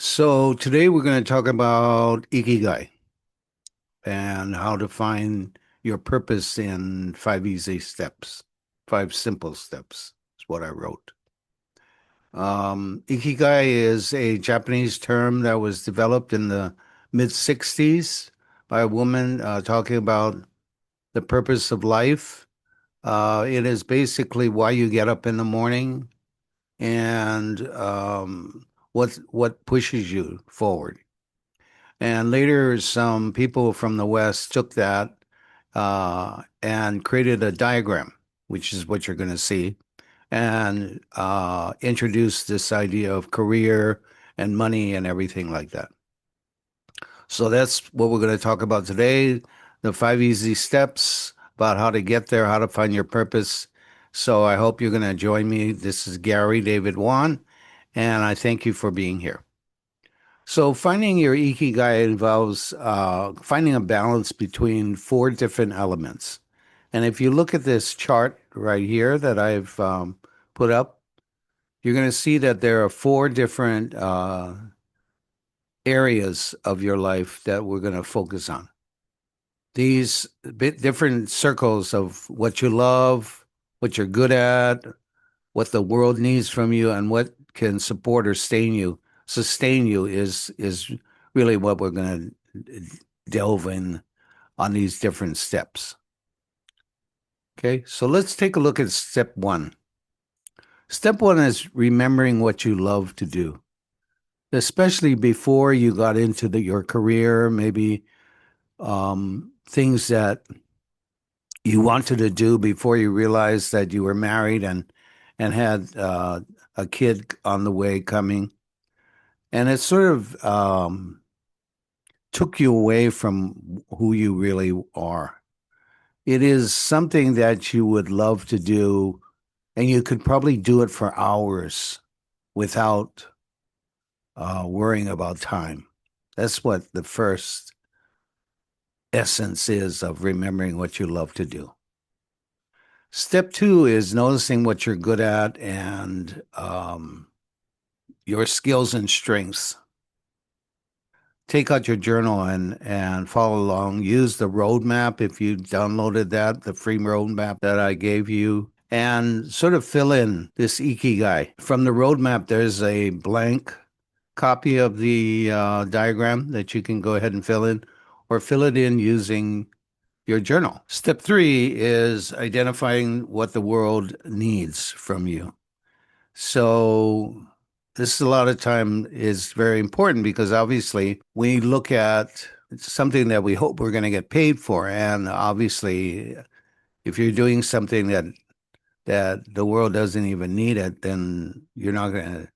So today we're going to talk about Ikigai and how to find your purpose in 5 easy steps, 5 simple steps is what I wrote. Ikigai is a Japanese term that was developed in the mid 60s by a woman talking about the purpose of life. It is basically why you get up in the morning and what pushes you forward. And later, some people from the West took that and created a diagram, which is what you're going to see, and introduced this idea of career and money and everything like that. So that's what we're going to talk about today, the 5 easy steps about how to get there, how to find your purpose. So I hope you're going to join me. This is Gary David Wan, and I thank you for being here. So finding your ikigai involves finding a balance between four different elements. And if you look at this chart right here that I've put up, you're going to see that there are four different areas of your life that we're going to focus on. These bit different circles of what you love, what you're good at, what the world needs from you, and what can support or sustain you is really what we're going to delve in on these different steps. Okay, so let's take a look at step one. Step one is remembering what you love to do, especially before you got into your career, maybe things that you wanted to do before you realized that you were married and had a kid on the way coming. And it sort of took you away from who you really are. It is something that you would love to do, and you could probably do it for hours without worrying about time. That's what the first essence is of remembering what you love to do. Step two is noticing what you're good at and your skills and strengths. Take out your journal and follow along. Use the roadmap if you downloaded that, the free roadmap that I gave you, and sort of fill in this ikigai. From the roadmap, there's a blank copy of the diagram that you can go ahead and fill in, or fill it in using your journal. Step three is identifying what the world needs from you. So this a lot of time is very important because obviously we look at something that we hope we're going to get paid for. And obviously, if you're doing something that the world doesn't even need it, then you're not going to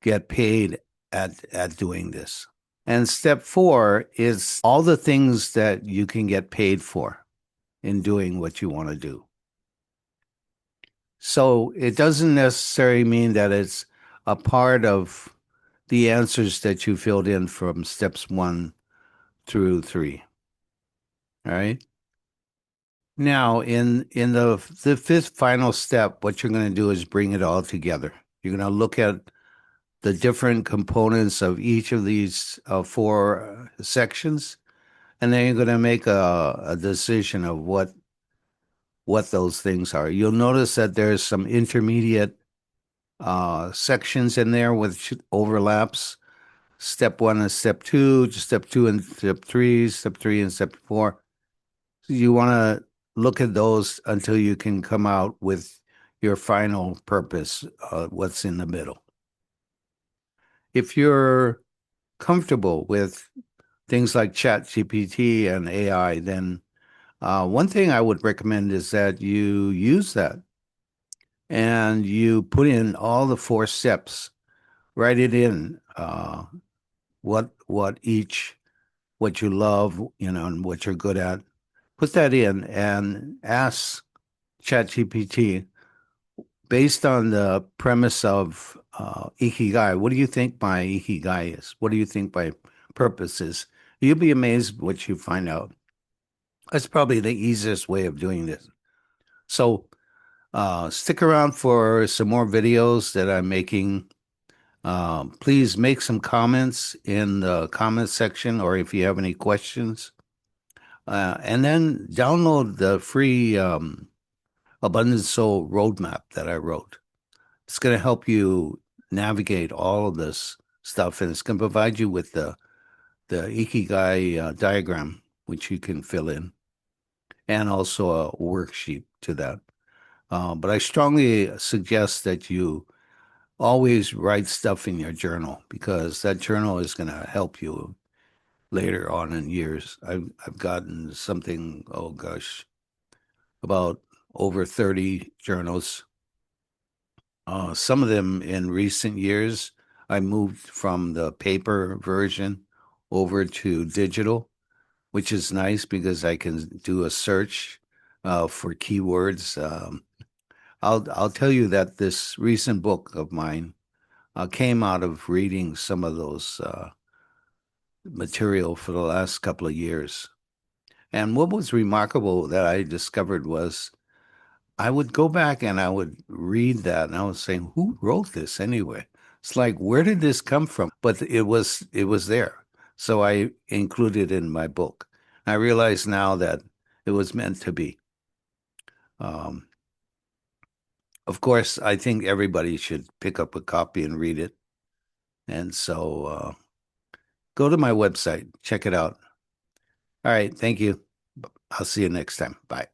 get paid at doing this. And step four is all the things that you can get paid for in doing what you want to do. So it doesn't necessarily mean that it's a part of the answers that you filled in from steps 1 through 3. All right. Now, in the fifth final step, what you're going to do is bring it all together. You're going to look at the different components of each of these four sections, and then you're going to make a decision of what those things are. You'll notice that there's some intermediate sections in there with overlaps. Step one and step two, step two and step three and step four. You want to look at those until you can come out with your final purpose, what's in the middle. If you're comfortable with things like ChatGPT and AI, then one thing I would recommend is that you use that and you put in all the four steps, write it in, what each, what you love, and what you're good at. Put that in and ask ChatGPT based on the premise of Ikigai. What do you think my Ikigai is? What do you think my purpose is? You'll be amazed what you find out. That's probably the easiest way of doing this. So stick around for some more videos that I'm making Please make some comments in the comment section, or if you have any questions. And then download the free Abundant Soul roadmap that I wrote. It's going to help you navigate all of this stuff, and it's going to provide you with the Ikigai diagram, which you can fill in, and also a worksheet to that. But I strongly suggest that you always write stuff in your journal because that journal is going to help you later on in years. I've gotten something, oh gosh, about over 30 journals. Some of them in recent years, I moved from the paper version over to digital, which is nice because I can do a search for keywords. I'll tell you that this recent book of mine came out of reading some of those material for the last couple of years. And what was remarkable that I discovered was I would go back and I would read that and I was saying, who wrote this anyway? It's like, where did this come from? But it was there. So I included it in my book. I realize now that it was meant to be. Um, of course, I think everybody should pick up a copy and read it. And so go to my website, check it out. All right, thank you. I'll see you next time. Bye.